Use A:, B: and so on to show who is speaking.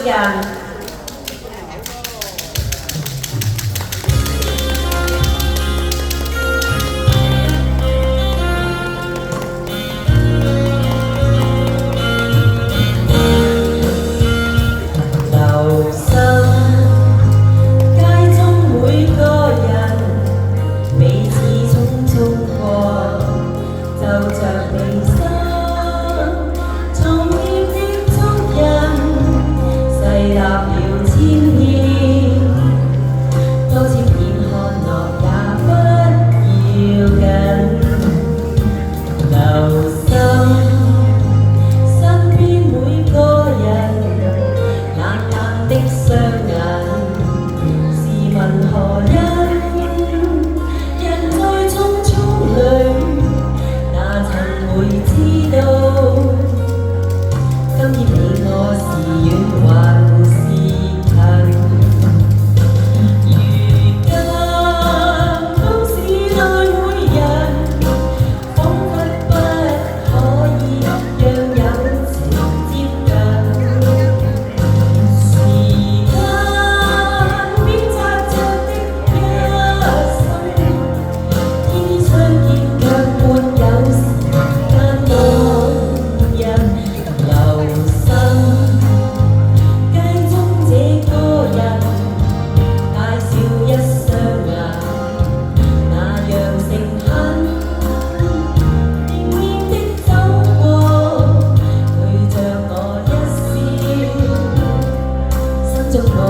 A: 人。留心街中每個人，彼此匆匆過，就着離心，重疊的足印，細立了千遍，多千遍看落也不要緊。留心身邊每個人，冷冷的雙眼，試問何因？人在匆匆裏，哪曾會知道，今天你我是遠還是近？如今都市內每人，彷彿不可以讓友情接近。時間鞭策着的一生，天天相見卻沒有時間愛人。留心街中這個人，大笑一雙眼，那樣誠懇，迎面的走過，對着我一笑，心中愛